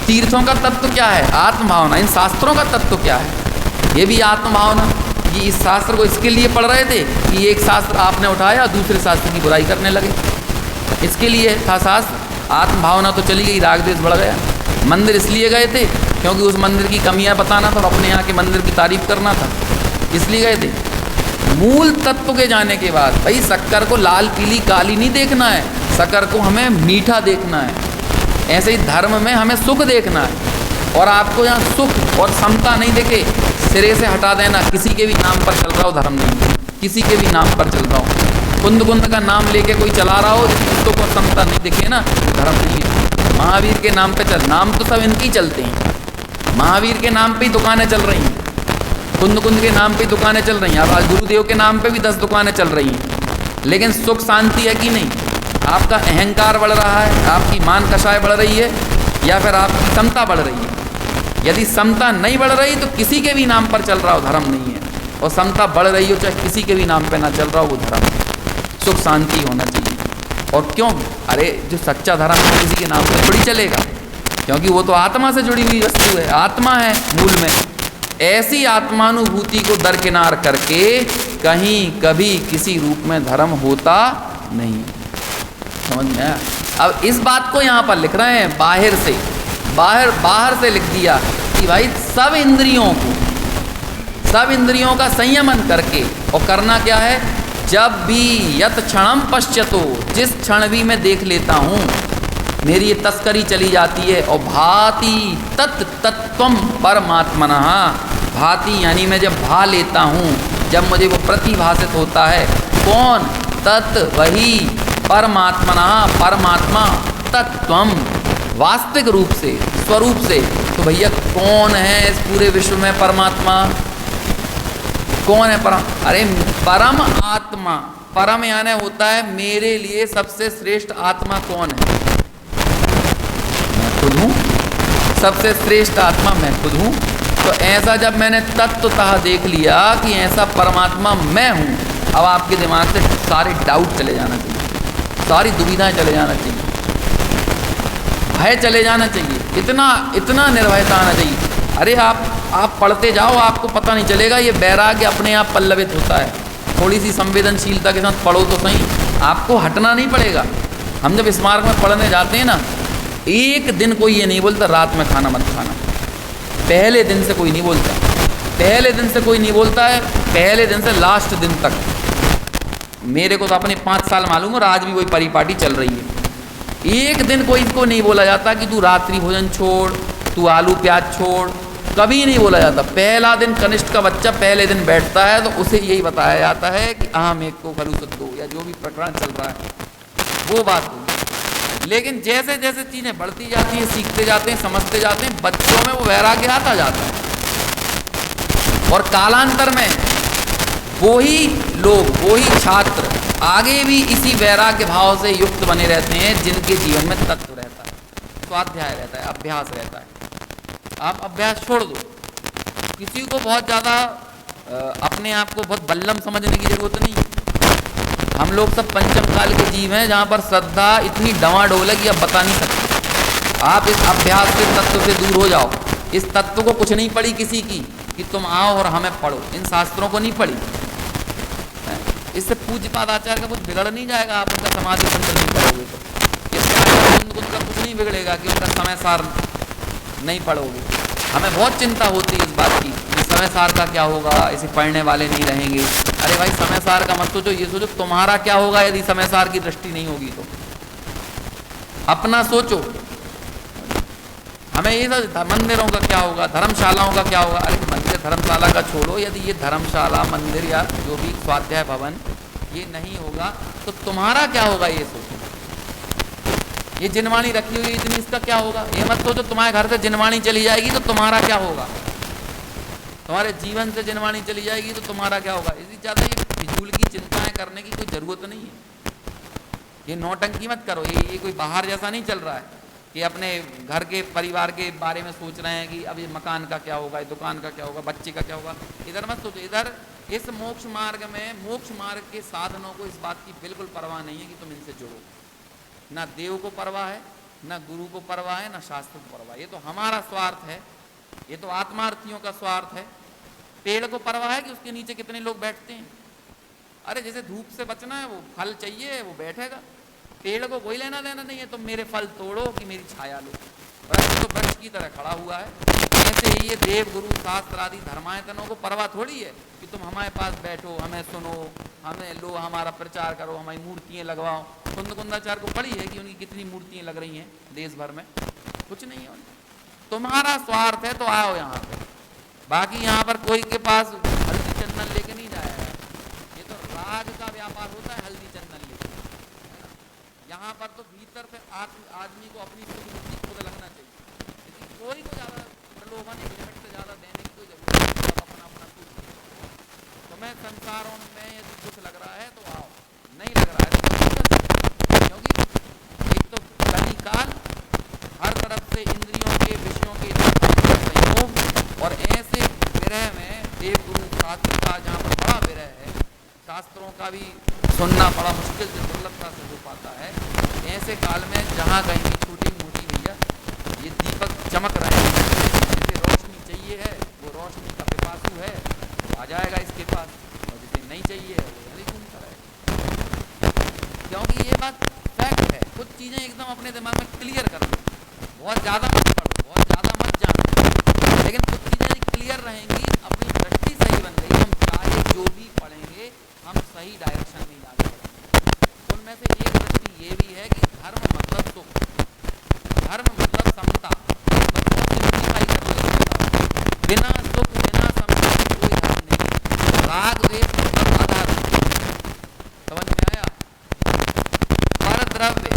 तीर्थों का तत्व क्या है? आत्म भावना। इन शास्त्रों का तत्व क्या है? ये भी आत्म भावना। कि इस शास्त्र को इसके लिए पढ़ रहे थे कि एक शास्त्र आपने उठाया, दूसरे शास्त्र की बुराई करने लगे। इसके लिए था शास्त्र। आत्म भावना तो चली गई, राग द्वेष बढ़ गया। मंदिर इसलिए गए थे क्योंकि उस मंदिर की कमियां बताना था और अपने यहाँ के मंदिर की तारीफ करना था, इसलिए गए थे। मूल तत्व के जाने के बाद भाई शक्कर को लाल पीली काली नहीं देखना है, शक्कर को हमें मीठा देखना है। ऐसे ही धर्म में हमें सुख देखना है, और आपको यहाँ सुख और समता नहीं देखे सिरे से हटा देना। किसी के भी नाम पर चल रहा हो धर्म नहीं, किसी के भी नाम पर चल रहा हो, कुंद कुंद का नाम लेके कोई चला रहा हो, जिसको सुख और समता नहीं दिखे ना, धर्म नहीं है। महावीर के नाम पे चल, नाम तो सब इनके ही चलते हैं। महावीर के नाम पे ही दुकानें चल रही हैं, कुंद कुंद के नाम पे दुकानें चल रही हैं। अब आज गुरुदेव के नाम पे भी 10 दुकानें चल रही हैं, लेकिन सुख शांति है कि नहीं? आपका अहंकार बढ़ रहा है, आपकी मान कषाय बढ़ रही है, या फिर आपकी समता बढ़ रही है? यदि समता नहीं बढ़ रही तो किसी के भी नाम पर चल रहा हो धर्म नहीं है, और समता बढ़ रही हो चाहे किसी के भी नाम पर ना चल रहा हो वो धर्म है। सुख शांति होना चाहिए। और क्यों? अरे जो सच्चा धर्म है किसी के नाम पर थोड़ी चलेगा, क्योंकि वो तो आत्मा से जुड़ी हुई वस्तु है, आत्मा है मूल में। ऐसी आत्मानुभूति को दरकिनार करके कहीं कभी किसी रूप में धर्म होता नहीं। समझ में आया? अब इस बात को यहाँ पर लिख रहे हैं बाहर से, बाहर से लिख दिया कि भाई सब इंद्रियों का संयमन करके, और करना क्या है? जब भी यत क्षणम पश्यतो, जिस क्षण भी मैं देख लेता हूँ, मेरी ये तस्करी चली जाती है। और भाति तत्तत्वम परमात्मनः, भाति यानी मैं जब भा लेता हूँ, जब मुझे वो प्रतिभासित होता है, कौन? तत् वही, परमात्मनः परमात्मा, तत्वम वास्तविक रूप से, स्वरूप से। तो भैया कौन है इस पूरे विश्व में परमात्मा? कौन है परम? अरे परम आत्मा, परम यानी होता है मेरे लिए सबसे श्रेष्ठ आत्मा कौन है? मैं खुद हूँ। सबसे श्रेष्ठ आत्मा मैं खुद हूँ। तो ऐसा जब मैंने तत्वतः देख लिया कि ऐसा परमात्मा मैं हूँ, अब आपके दिमाग से सारे डाउट चले जाना चाहिए, सारी दुविधाएं चले जाना चाहिए, भय चले जाना चाहिए, इतना निर्भयता आना चाहिए। अरे आप पढ़ते जाओ, आपको पता नहीं चलेगा, ये वैराग्य अपने आप पल्लवित होता है। थोड़ी सी संवेदनशीलता के साथ पढ़ो तो सही, आपको हटना नहीं पड़ेगा। हम जब स्मारक में पढ़ने जाते हैं ना, एक दिन कोई ये नहीं बोलता रात में खाना मत खाना, पहले दिन से कोई नहीं बोलता, पहले दिन से कोई नहीं बोलता है, पहले दिन से लास्ट दिन तक। मेरे को तो अपने 5 साल मालूम, और आज भी वही परिपाटी चल रही है। एक दिन कोई इसको नहीं बोला जाता कि तू रात्रि भोजन छोड़, तू आलू प्याज छोड़, कभी नहीं बोला जाता। पहला दिन कनिष्ठ का बच्चा पहले दिन बैठता है तो उसे यही बताया जाता है कि आम एक को खलू सत्तो, या जो भी प्रकरण चल रहा है वो बात होगी। लेकिन जैसे जैसे चीज़ें बढ़ती जाती हैं, सीखते जाते हैं, समझते जाते हैं, बच्चों में वो वैराग्य आता जाता है। और कालांतर में वही लोग, वही छात्र आगे भी इसी वैराग्य भाव से युक्त बने रहते हैं, जिनके जीवन में तत्व रहता है, स्वाध्याय रहता है, अभ्यास रहता है। आप अभ्यास छोड़ दो, किसी को बहुत ज़्यादा अपने आप को बहुत बल्लम समझने की जरूरत नहीं। हम लोग सब पंचम काल के जीव हैं, जहाँ पर श्रद्धा इतनी डवाडोल है कि अब बता नहीं सकते। आप इस अभ्यास के तत्व से दूर हो जाओ। इस तत्व को कुछ नहीं पड़ी किसी की कि तुम आओ और हमें पढ़ो, इन शास्त्रों को नहीं पढ़ी। इससे पूज्यपाद आचार्य का कुछ बिगड़ नहीं जाएगा, आप उनका समाधि मंत्र नहीं पढ़ोगे तो। इससे उनका कुछ नहीं बिगड़ेगा कि उनका समय सार नहीं पढ़ोगे। हमें बहुत चिंता होती है इस बात की कि समय सार का क्या होगा, इसे पढ़ने वाले नहीं रहेंगे। अरे भाई समय सार का मत सोचो, ये सोचो तुम्हारा क्या होगा यदि समय सार की दृष्टि नहीं होगी तो। अपना सोचो। हमें ये मंदिरों का क्या होगा, धर्मशालाओं का क्या होगा। अरे मंदिर धर्मशाला का छोड़ो, यदि ये धर्मशाला मंदिर या जो भी स्वाध्याय भवन ये नहीं होगा तो तुम्हारा क्या होगा ये सोचो। ये जिनवाणी रखी हुई इतनी, इसका क्या होगा। ये मत सोचो तुम्हारे घर से जिनवाणी चली जाएगी तो तुम्हारा क्या होगा, तुम्हारे जीवन से जिनवाणी चली जाएगी तो तुम्हारा क्या होगा। इससे ज़्यादा ये फिजूल की चिंताएं करने की कोई ज़रूरत नहीं है। ये नौटंकी मत करो। ये कोई बाहर जैसा नहीं चल रहा है कि अपने घर के परिवार के बारे में सोच रहे हैं कि अब ये मकान का क्या होगा, दुकान का क्या होगा, बच्चे का क्या होगा। इधर मत सोचो। इधर इस मोक्ष मार्ग में, मोक्ष मार्ग के साधनों को इस बात की बिल्कुल परवाह नहीं है कि तुम इनसे जुड़ो। ना देव को परवाह है, ना गुरु को परवाह है, ना शास्त्र को परवाह। ये तो हमारा स्वार्थ है, ये तो आत्मार्थियों का स्वार्थ है। पेड़ को परवाह है कि उसके नीचे कितने लोग बैठते हैं। अरे जैसे धूप से बचना है, वो फल चाहिए वो बैठेगा। पेड़ को कोई लेना देना नहीं है, तुम मेरे फल तोड़ो कि मेरी छाया लो। वृक्ष तो वृक्ष की तरह खड़ा हुआ है। ऐसे ही ये देव गुरु शास्त्र आदि धर्मायतनों को परवाह थोड़ी है कि तुम हमारे पास बैठो, हमें सुनो, हमें लो, हमारा प्रचार करो, हमारी मूर्तियाँ लगवाओ। कुंद कुंदाचार्य को पड़ी है कि उनकी कितनी मूर्तियाँ लग रही हैं देश भर में, कुछ नहीं है उनकी। तुम्हारा स्वार्थ है तो आओ यहाँ पे, बाकी यहाँ पर कोई के पास हल्दी चंदन लेके नहीं जाएगा। ये तो राग का व्यापार होता है हल्दी चंदन लेके, है ना। यहाँ पर तो भीतर से आदमी को अपनी खुद लगना चाहिए। लेकिन कोई को ज़्यादा प्रलोभन एक लिमिट से ज़्यादा देने की कोई जरूरत नहीं, सब अपना अपना खुद। तुम्हें संसारों में यदि कुछ लग रहा है तो आओ, नहीं लग रहा है तो नहीं कर सकते। क्योंकि एक तो कलिकाल, हर तरफ से इंद्रियों के विषयों के संयोग, और ऐसे विरह में देव गुरु शास्त्र का जहाँ पर बड़ा विरह है, शास्त्रों का भी सुनना बड़ा मुश्किल से दुर्लभता से हो पाता है। ऐसे काल में जहाँ कहीं भी छोटी मोटी भैया ये दीपक चमक रहे हैं, जिसे रोशनी चाहिए है वो रोशनी का पिपासु है, वो आ जाएगा इसके पास, और जिसे नहीं चाहिए है वो यही घूमता रहेगा। क्योंकि ये बात फैक्ट है। कुछ चीज़ें एकदम अपने दिमाग में क्लियर कर लो, बहुत ज़्यादा मत पढ़ो, बहुत ज़्यादा मत जानो, लेकिन कुछ चीज़ें यदि क्लियर रहेंगी, अपनी दृष्टि सही बन गई, हम चाहे जो भी पढ़ेंगे हम सही डायरेक्शन में आगे बढ़ेंगे। उनमें से एक दृष्टि ये भी है कि धर्म मतलब सुख, धर्म मतलब समता, बिना सुख बिना समता कोई धर्म नहीं। राग द्वेष मतलब आधार, समझ में आया। पर द्रव्य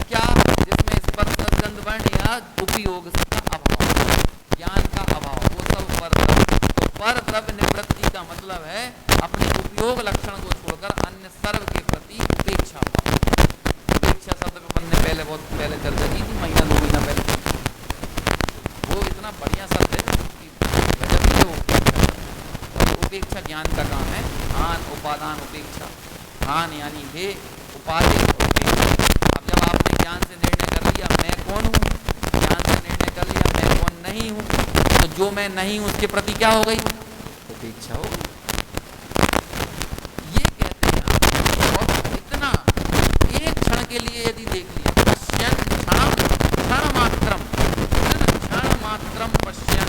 क्या, जिसमें स्पर्श गंध वर्ण या उपयोग का अभाव, ज्ञान का अभाव, वो सब पर द्रव्य। तो पर द्रव्य निवृत्ति का मतलब है अपने उपयोग लक्षण को छोड़कर अन्य सर्व के प्रति उपेक्षा भाव। उपेक्षा शब्द पे अपन ने पहले बहुत पहले चर्चा की थी, महीना 2 महीना पहले। वो इतना बढ़िया शब्द है कि गजब ही है उपेक्षा। और उपेक्षा ज्ञान का काम है। हान उपादान उपेक्षा, हान यानी हे, उपाधि उपेक्षा। अब जब आपने ज्ञान से निर्णय कर लिया मैं कौन हूँ, ज्ञान से निर्णय कर लिया मैं कौन नहीं हूँ, तो जो मैं नहीं हूँ उसके प्रति क्या हो गई, उपेक्षा हो गई। ये कहते हैं। और इतना एक क्षण के लिए यदि देख लिया, पश्यन क्षण मात्रम, क्षण मात्रम पश्यन,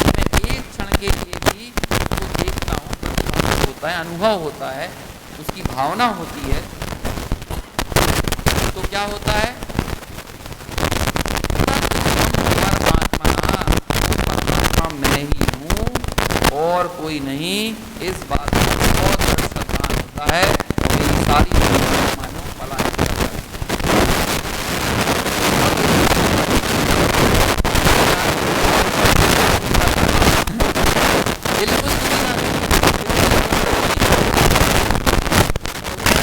मैं एक क्षण के लिए भी उसको देखता हूँ, प्रतिभास होता है, अनुभव होता है, उसकी भावना होती है, तो क्या होता है, परमात्मा मैं ही हूँ और कोई नहीं। इस बात को बहुत श्रद्धान होता है और मेरी सारी मानो पलायन करता है। बिल्कुल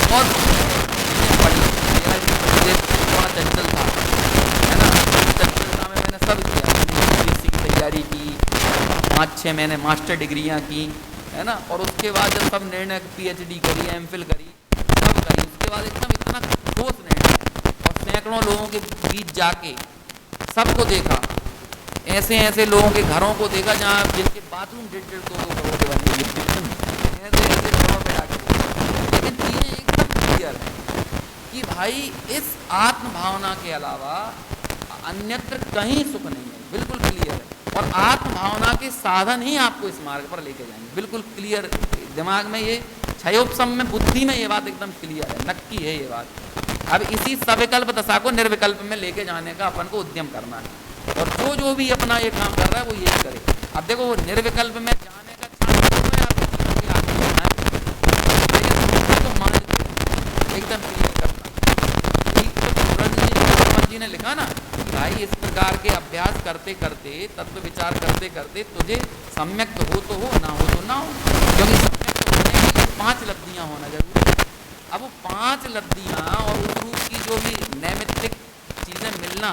बहुत थोड़ा चंचल था, है ना। चंचलता में मैंने सब किया, यूपीएससी की तैयारी की, 5-6 मैंने मास्टर डिग्रियां की, है ना। और उसके बाद जब सब निर्णय, पीएचडी करी, एमफिल करी, सब करी, उसके बाद एकदम इतना ठोस निर्णय, और सैकड़ों लोगों के बीच जाके सबको देखा, ऐसे ऐसे लोगों के घरों को देखा जहाँ जिनके बाथरूम 1.5-1.5 2 करोड़ के बने हुए, ऐसे ऐसे घरों पे जाके। लेकिन चीज़ें एकदम क्लियर है कि भाई इस आत्म भावना के अलावा अन्यत्र कहीं सुख नहीं है, बिल्कुल क्लियर है। और आत्म भावना के साधन ही आपको इस मार्ग पर लेके जाएंगे, बिल्कुल क्लियर दिमाग में। ये क्षयोपशम में, बुद्धि में ये बात एकदम क्लियर है, नक्की है ये बात। अब इसी सविकल्प दशा को निर्विकल्प में लेके जाने का अपन को उद्यम करना है, और जो भी अपना ये काम कर रहा है वो यही करे। अब देखो वो निर्विकल्प में जाने का एकदम क्लियर करना। ठीक तो जी ने लिखा ना कि भाई इस प्रकार के अभ्यास करते करते, तत्व विचार करते करते तुझे सम्यक तो हो, ना हो तो ना हो। क्योंकि सम्यक तो होने के लिए 5 लब्धियां होना जरूरी है। अब वो 5 लब्धियां और उस रूप की जो भी नैमित्तिक चीजें मिलना,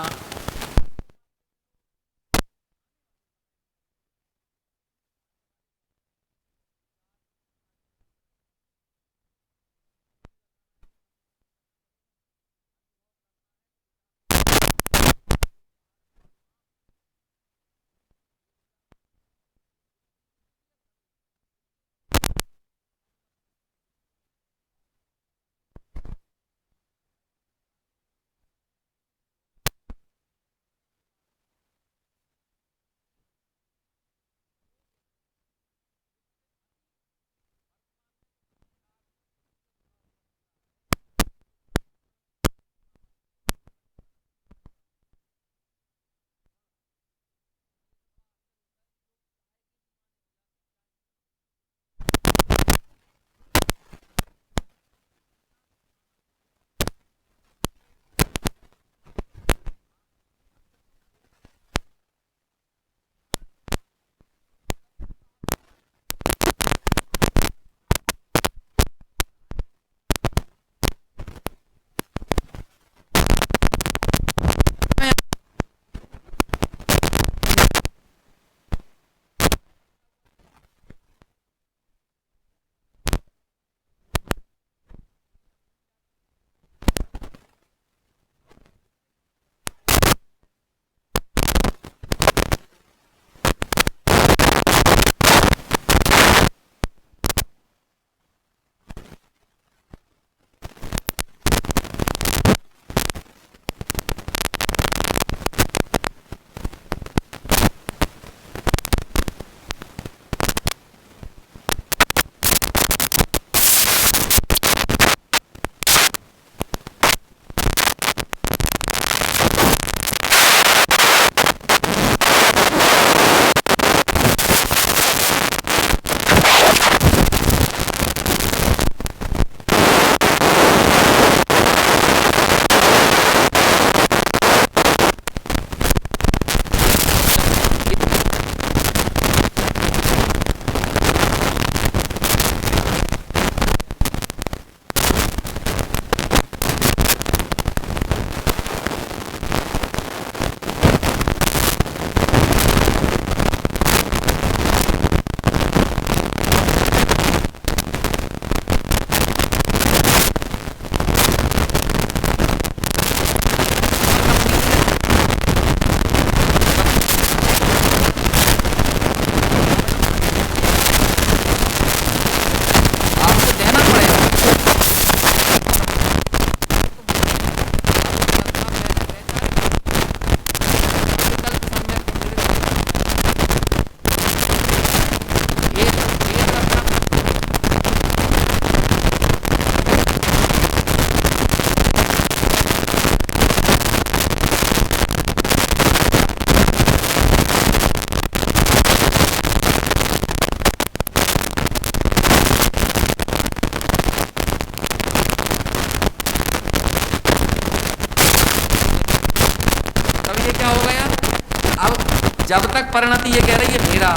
जब तक परिणति ये कह रही है मेरा,